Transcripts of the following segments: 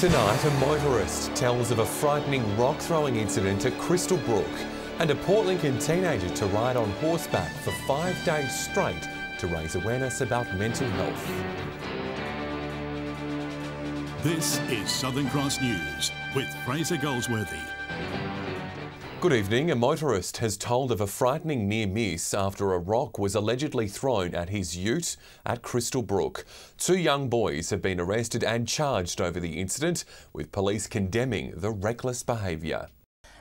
Tonight, a motorist tells of a frightening rock-throwing incident at Crystal Brook and a Port Lincoln teenager to ride on horseback for 5 days straight to raise awareness about mental health. This is Southern Cross News with Fraser Goldsworthy. Good evening. A motorist has told of a frightening near miss after a rock was allegedly thrown at his ute at Crystal Brook. 2 young boys have been arrested and charged over the incident, with police condemning the reckless behaviour.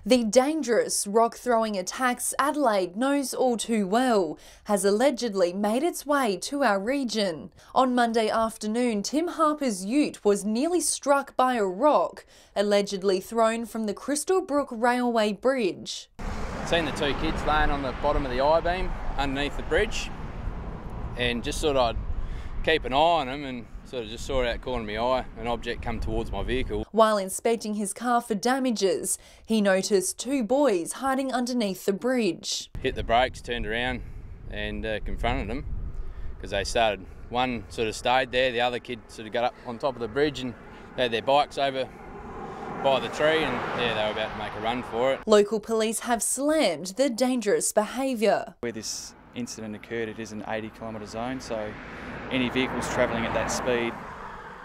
The dangerous rock-throwing attacks Adelaide knows all too well has allegedly made its way to our region. On Monday afternoon, Tim Harper's ute was nearly struck by a rock, allegedly thrown from the Crystal Brook Railway Bridge. Seen the 2 kids laying on the bottom of the I-beam underneath the bridge, and just thought I'd keep an eye on them, and sort of just saw out the corner of my eye an object come towards my vehicle. While inspecting his car for damages, he noticed 2 boys hiding underneath the bridge. Hit the brakes, turned around and confronted them, because they started, one sort of stayed there, the other kid sort of got up on top of the bridge and they had their bikes over by the tree, and yeah, they were about to make a run for it. Local police have slammed the dangerous behaviour. Where this incident occurred, it is an 80-kilometre zone, so any vehicles travelling at that speed,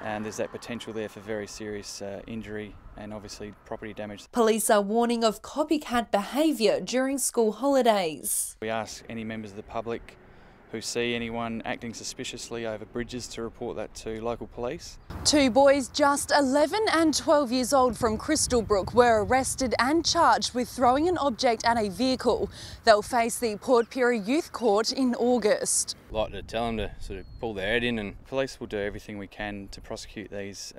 and there's that potential there for very serious injury and obviously property damage. Police are warning of copycat behaviour during school holidays. We ask any members of the public who see anyone acting suspiciously over bridges to report that to local police. 2 boys just 11 and 12 years old from Crystal Brook were arrested and charged with throwing an object at a vehicle. They'll face the Port Pirie Youth Court in August. I'd like to tell them to sort of pull their head in, and Police will do everything we can to prosecute these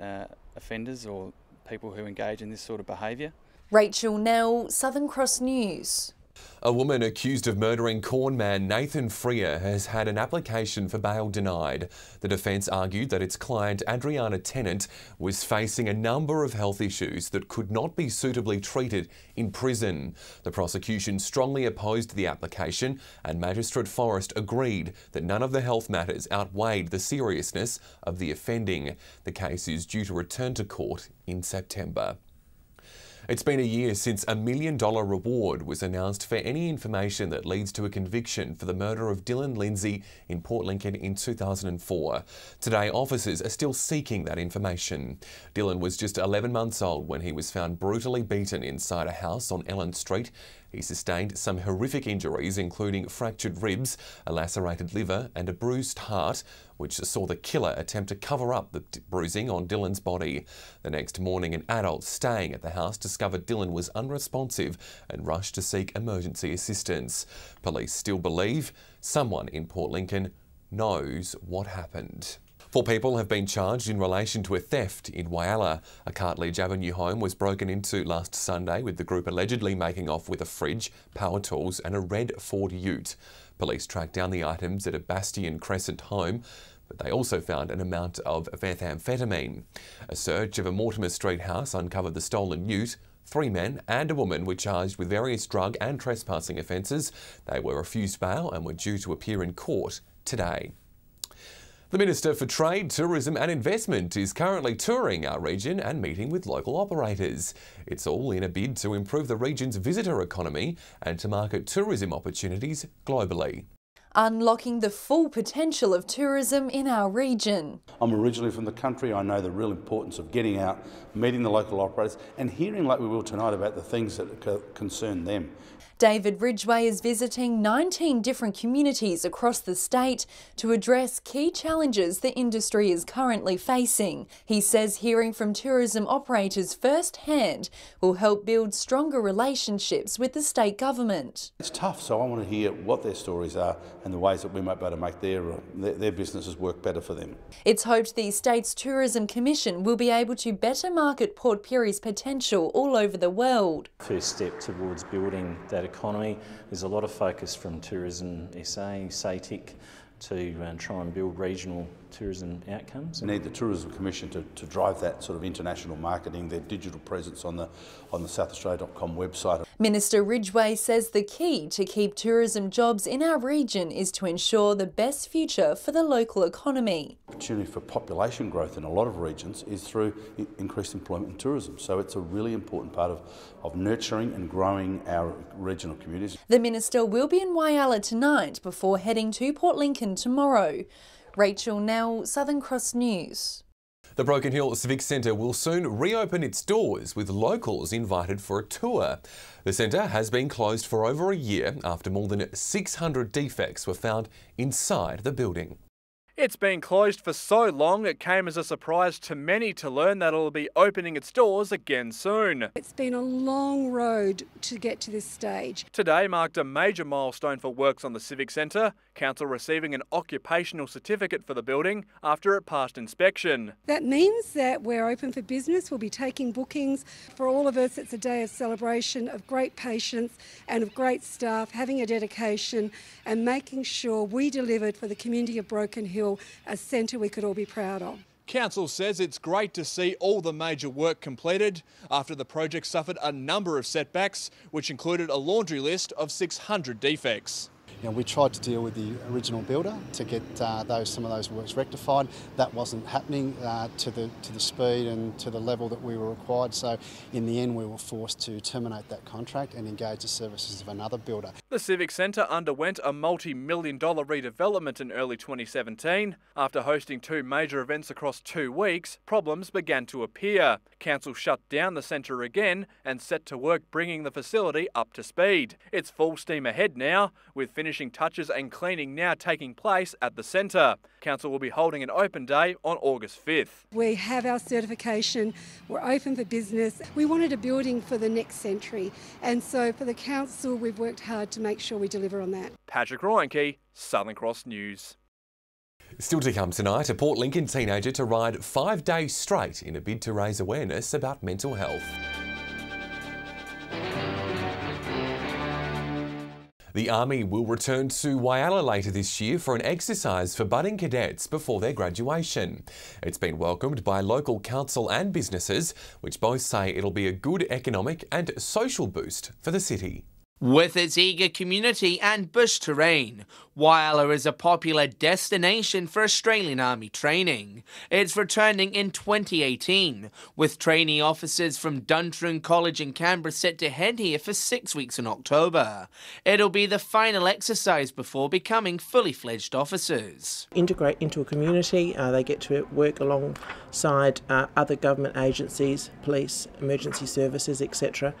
offenders or people who engage in this sort of behaviour. Rachel Nell, Southern Cross News. A woman accused of murdering corn man Nathan Freer has had an application for bail denied. The defence argued that its client Adriana Tennant was facing a number of health issues that could not be suitably treated in prison. The prosecution strongly opposed the application, and Magistrate Forrest agreed that none of the health matters outweighed the seriousness of the offending. The case is due to return to court in September. It's been a year since a $1 million reward was announced for any information that leads to a conviction for the murder of Dylan Lindsay in Port Lincoln in 2004. Today, officers are still seeking that information. Dylan was just 11 months old when he was found brutally beaten inside a house on Ellen Street. He sustained some horrific injuries, including fractured ribs, a lacerated liver and a bruised heart, which saw the killer attempt to cover up the bruising on Dylan's body. The next morning, an adult staying at the house discovered Dylan was unresponsive and rushed to seek emergency assistance. Police still believe someone in Port Lincoln knows what happened. 4 people have been charged in relation to a theft in Whyalla. A Cartledge Avenue home was broken into last Sunday, with the group allegedly making off with a fridge, power tools and a red Ford Ute. Police tracked down the items at a Bastion Crescent home, but they also found an amount of methamphetamine. A search of a Mortimer Street house uncovered the stolen Ute. 3 men and a woman were charged with various drug and trespassing offences. They were refused bail and were due to appear in court today. The Minister for Trade, Tourism and Investment is currently touring our region and meeting with local operators. It's all in a bid to improve the region's visitor economy and to market tourism opportunities globally. Unlocking the full potential of tourism in our region. I'm originally from the country. I know the real importance of getting out, meeting the local operators and hearing, like we will tonight, about the things that concern them. David Ridgway is visiting 19 different communities across the state to address key challenges the industry is currently facing. He says hearing from tourism operators firsthand will help build stronger relationships with the state government. It's tough, so I want to hear what their stories are and the ways that we might be able to make their businesses work better for them. It's hoped the state's Tourism Commission will be able to better market Port Pirie's potential all over the world. First step towards building that economy. There's a lot of focus from Tourism SA, SATIC, to try and build regional tourism outcomes. We need the Tourism Commission to drive that sort of international marketing, their digital presence on the southaustralia.com website. Minister Ridgway says the key to keep tourism jobs in our region is to ensure the best future for the local economy. Opportunity for population growth in a lot of regions is through increased employment in tourism. So it's a really important part of nurturing and growing our regional communities. The minister will be in Whyalla tonight before heading to Port Lincoln tomorrow. Rachel Nell, Southern Cross News. The Broken Hill Civic Centre will soon reopen its doors with locals invited for a tour. The centre has been closed for over a year after more than 600 defects were found inside the building. It's been closed for so long it came as a surprise to many to learn that it'll be opening its doors again soon. It's been a long road to get to this stage. Today marked a major milestone for works on the Civic Centre, Council receiving an occupational certificate for the building after it passed inspection. That means that we're open for business, we'll be taking bookings. For all of us, it's a day of celebration, of great patience and of great staff, having a dedication and making sure we delivered for the community of Broken Hill a centre we could all be proud of. Council says it's great to see all the major work completed after the project suffered a number of setbacks, which included a laundry list of 600 defects. We tried to deal with the original builder to get some of those works rectified. That wasn't happening to the speed and to the level that we were required. So in the end, we were forced to terminate that contract and engage the services of another builder. The Civic Centre underwent a multi-million-dollar redevelopment in early 2017. After hosting 2 major events across 2 weeks, problems began to appear. Council shut down the centre again and set to work bringing the facility up to speed. It's full steam ahead now, with finishing touches and cleaning now taking place at the centre. Council will be holding an open day on August 5th. We have our certification, we're open for business. We wanted a building for the next century, and so for the council we've worked hard to make sure we deliver on that. Patrick Ryanke, Southern Cross News. Still to come tonight, a Port Lincoln teenager to ride 5 days straight in a bid to raise awareness about mental health. The Army will return to Whyalla later this year for an exercise for budding cadets before their graduation. It's been welcomed by local council and businesses, which both say it'll be a good economic and social boost for the city. With its eager community and bush terrain, Whyalla is a popular destination for Australian Army training. It's returning in 2018, with trainee officers from Duntroon College in Canberra set to head here for 6 weeks in October. It'll be the final exercise before becoming fully fledged officers. Integrate into a community, they get to work alongside other government agencies, police, emergency services, etc.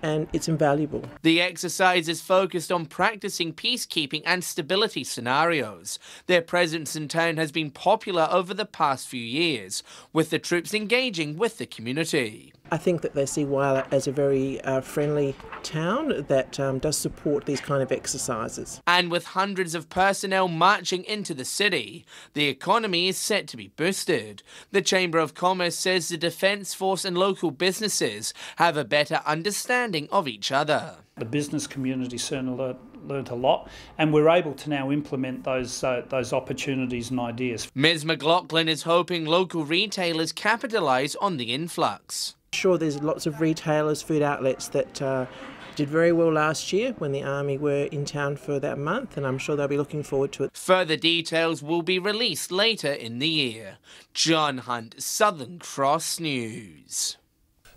And it's invaluable. The exercise is focused on practicing peacekeeping and stability scenarios. Their presence in town has been popular over the past few years, with the troops engaging with the community. I think that they see Whyalla as a very friendly town that does support these kind of exercises. And with hundreds of personnel marching into the city, the economy is set to be boosted. The Chamber of Commerce says the Defence Force and local businesses have a better understanding of each other. The business community certainly learnt a lot, and we're able to now implement those opportunities and ideas. Ms McLaughlin is hoping local retailers capitalise on the influx. Sure, there's lots of retailers, food outlets that did very well last year when the Army were in town for that month, and I'm sure they'll be looking forward to it. Further details will be released later in the year. John Hunt, Southern Cross News.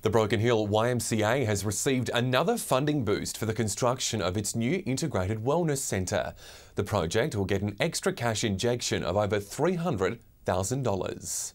The Broken Hill YMCA has received another funding boost for the construction of its new integrated wellness centre. The project will get an extra cash injection of over $300,000.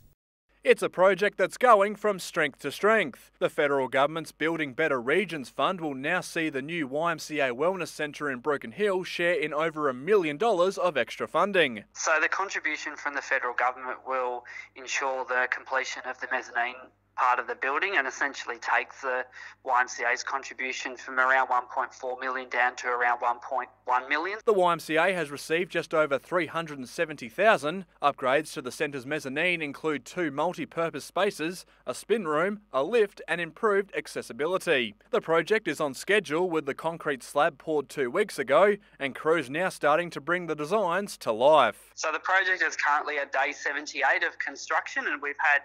It's a project that's going from strength to strength. The federal government's Building Better Regions Fund will now see the new YMCA Wellness Centre in Broken Hill share in over $1 million of extra funding. So the contribution from the federal government will ensure the completion of the mezzanine part of the building and essentially takes the YMCA's contribution from around 1.4 million down to around 1.1 million. The YMCA has received just over $370,000. Upgrades to the centre's mezzanine include 2 multi-purpose spaces, a spin room, a lift and improved accessibility. The project is on schedule with the concrete slab poured 2 weeks ago and crews now starting to bring the designs to life. So the project is currently at day 78 of construction, and we've had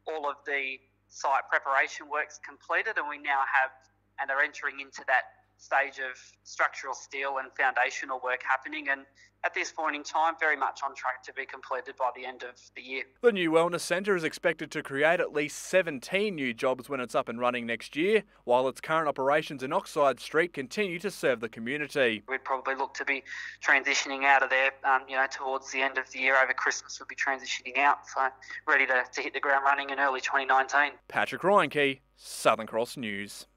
all of the site preparation works completed, and we now have and are entering into that stage of structural steel and foundational work happening, and at this point in time very much on track to be completed by the end of the year. The new wellness centre is expected to create at least 17 new jobs when it's up and running next year, while its current operations in Oxide Street continue to serve the community. We'd probably look to be transitioning out of there, towards the end of the year. Over Christmas we'll be transitioning out, so ready to hit the ground running in early 2019. Patrick Ryankey, Southern Cross News.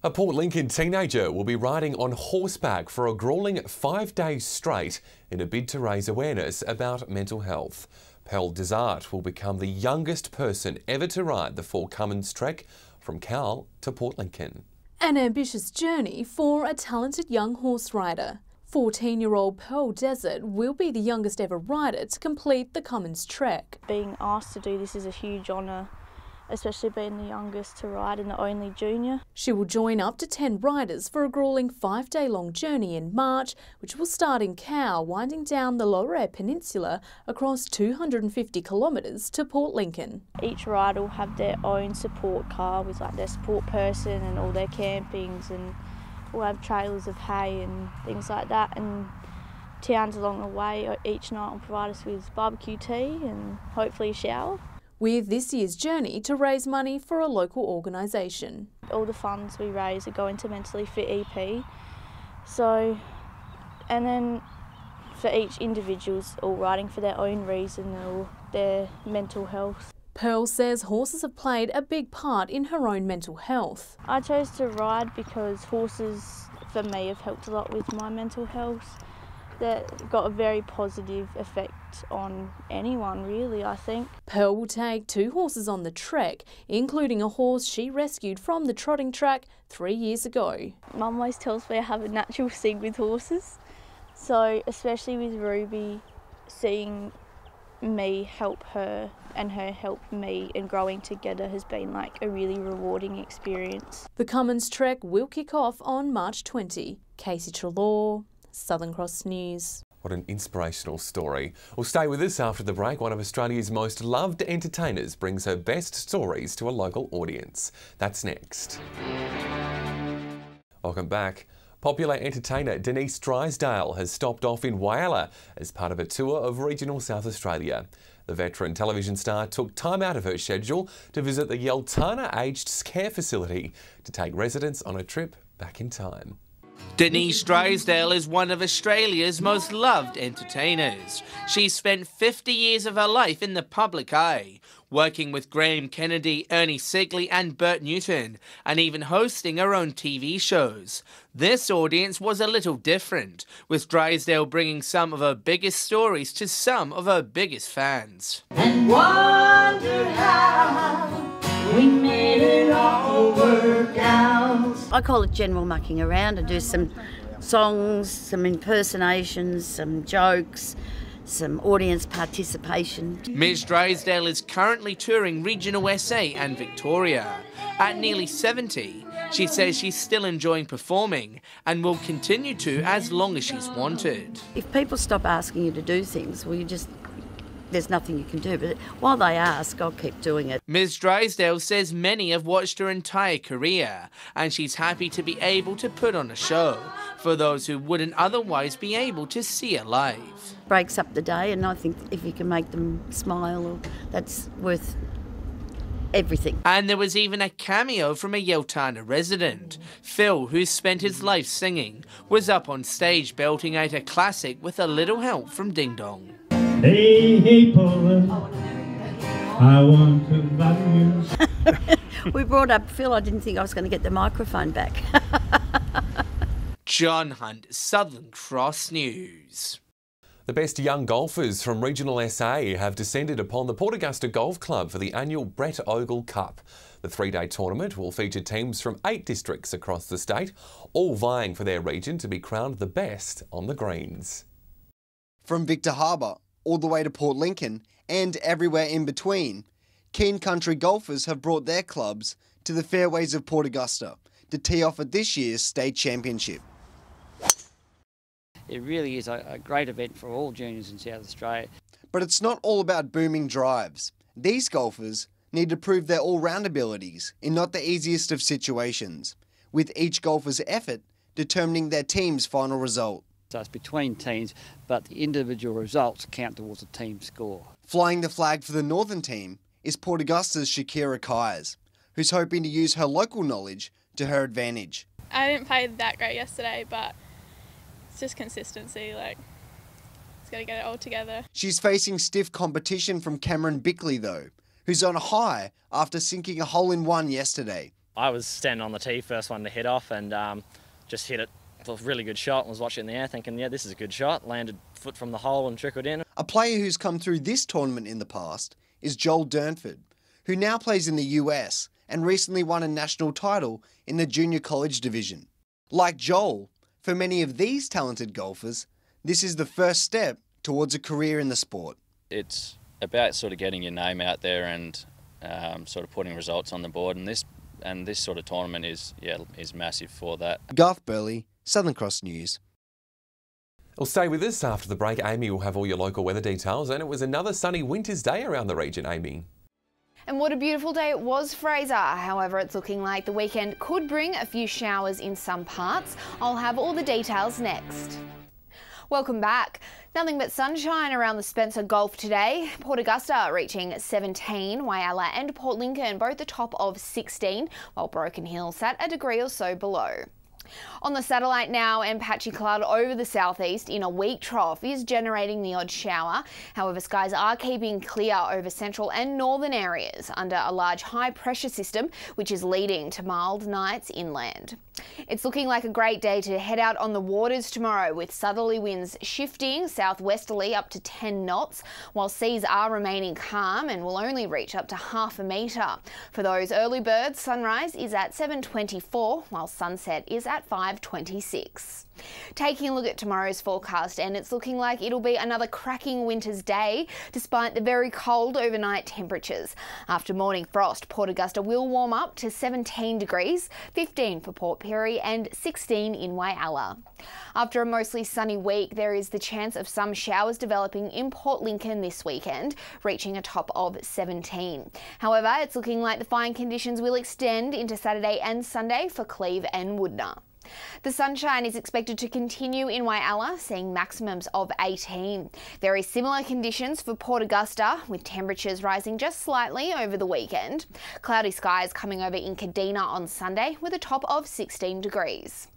A Port Lincoln teenager will be riding on horseback for a gruelling 5 days straight in a bid to raise awareness about mental health. Pearl Desart will become the youngest person ever to ride the Four Cummins Trek from Cowal to Port Lincoln. An ambitious journey for a talented young horse rider. 14-year-old Pearl Desart will be the youngest ever rider to complete the Cummins Trek. Being asked to do this is a huge honour, especially being the youngest to ride and the only junior. She will join up to 10 riders for a gruelling 5-day-long journey in March, which will start in Cowal, winding down the Lower Eyre Peninsula across 250 kilometres to Port Lincoln. Each rider will have their own support car with their support person and all their campings, and we'll have trailers of hay and things like that, and towns along the way each night will provide us with barbecue tea and hopefully a shower. With this year's journey to raise money for a local organisation. All the funds we raise are going to Mentally Fit EP. So, and then for each individual's all riding for their own reason or their mental health. Pearl says horses have played a big part in her own mental health. I chose to ride because horses, for me, have helped a lot with my mental health. That got a very positive effect on anyone, really, I think. Pearl will take 2 horses on the trek, including a horse she rescued from the trotting track 3 years ago. Mum always tells me I have a natural thing with horses, so especially with Ruby, seeing me help her and her help me and growing together has been a really rewarding experience. The Cummins Trek will kick off on March 20. Casey Trelaw, Southern Cross News. What an inspirational story. Well, stay with us after the break. One of Australia's most loved entertainers brings her best stories to a local audience. That's next. Welcome back. Popular entertainer Denise Drysdale has stopped off in Whyalla as part of a tour of regional South Australia. The veteran television star took time out of her schedule to visit the Yeltana Aged Care Facility to take residents on a trip back in time. Denise Drysdale is one of Australia's most loved entertainers. She spent 50 years of her life in the public eye, working with Graham Kennedy, Ernie Sigley and Bert Newton, and even hosting her own TV shows. This audience was a little different, with Drysdale bringing some of her biggest stories to some of her biggest fans. And wonder how we made it all work out. I call it general mucking around and do some songs, some impersonations, some jokes, some audience participation. Ms Drysdale is currently touring regional SA and Victoria. At nearly 70, she says she's still enjoying performing and will continue to as long as she's wanted. If people stop asking you to do things, well, there's nothing you can do, but while they ask, I'll keep doing it. Ms Drysdale says many have watched her entire career and she's happy to be able to put on a show for those who wouldn't otherwise be able to see her live. Breaks up the day, and I think if you can make them smile, that's worth everything. And there was even a cameo from a Yeltana resident. Phil, who spent his life singing, was up on stage belting out a classic with a little help from Ding Dong. Hey, hey, Paula, I want to love you. We brought up Phil. I didn't think I was going to get the microphone back. John Hunt, Southern Cross News. The best young golfers from regional SA have descended upon the Port Augusta Golf Club for the annual Brett Ogle Cup. The three-day tournament will feature teams from 8 districts across the state, all vying for their region to be crowned the best on the greens. From Victor Harbour all the way to Port Lincoln and everywhere in between, keen country golfers have brought their clubs to the fairways of Port Augusta to tee off at this year's state championship. It really is a great event for all juniors in South Australia. But it's not all about booming drives. These golfers need to prove their all-round abilities in not the easiest of situations, with each golfer's effort determining their team's final result. So it's between teams, but the individual results count towards a team score. Flying the flag for the northern team is Port Augusta's Shakira Kyers, who's hoping to use her local knowledge to her advantage. I didn't play that great yesterday, but it's just consistency, it's got to get it all together. She's facing stiff competition from Cameron Bickley though, who's on a high after sinking a hole-in-one yesterday. I was standing on the tee, first one to hit off, and just hit it. A really good shot and was watching in the air thinking, yeah, this is a good shot. Landed foot from the hole and trickled in. A player who's come through this tournament in the past is Joel Durnford, who now plays in the US and recently won a national title in the junior college division. Like Joel, for many of these talented golfers, this is the first step towards a career in the sport. It's about sort of getting your name out there and sort of putting results on the board, and this sort of tournament is massive for that. Garth Burley, Southern Cross News. Well, stay with us. After the break, Amy will have all your local weather details, and it was another sunny winter's day around the region, Amy. And what a beautiful day it was, Fraser. However, it's looking like the weekend could bring a few showers in some parts. I'll have all the details next. Welcome back. Nothing but sunshine around the Spencer Gulf today. Port Augusta reaching 17, Whyalla and Port Lincoln both the top of 16, while Broken Hill sat a degree or so below. On the satellite now, and patchy cloud over the southeast in a weak trough is generating the odd shower. However, skies are keeping clear over central and northern areas under a large high pressure system, which is leading to mild nights inland. It's looking like a great day to head out on the waters tomorrow, with southerly winds shifting southwesterly up to 10 knots, while seas are remaining calm and will only reach up to ½ metre. For those early birds, sunrise is at 7:24, while sunset is at 5:26. Taking a look at tomorrow's forecast, and it's looking like it'll be another cracking winter's day despite the very cold overnight temperatures. After morning frost, Port Augusta will warm up to 17 degrees, 15 for Port Pirie and 16 in Whyalla. After a mostly sunny week, there is the chance of some showers developing in Port Lincoln this weekend, reaching a top of 17. However, it's looking like the fine conditions will extend into Saturday and Sunday for Cleve and Woodner. The sunshine is expected to continue in Whyalla, seeing maximums of 18. Very similar conditions for Port Augusta, with temperatures rising just slightly over the weekend. Cloudy skies coming over in Kadina on Sunday with a top of 16 degrees.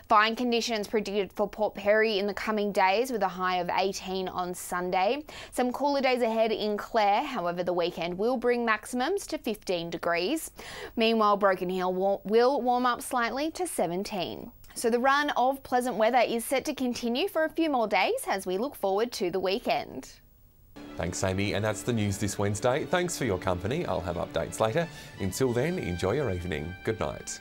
Fine conditions predicted for Port Pirie in the coming days with a high of 18 on Sunday. Some cooler days ahead in Clare, however the weekend will bring maximums to 15 degrees. Meanwhile, Broken Hill will warm up slightly to 17. So the run of pleasant weather is set to continue for a few more days as we look forward to the weekend. Thanks, Amy, and that's the news this Wednesday. Thanks for your company. I'll have updates later. Until then, enjoy your evening. Good night.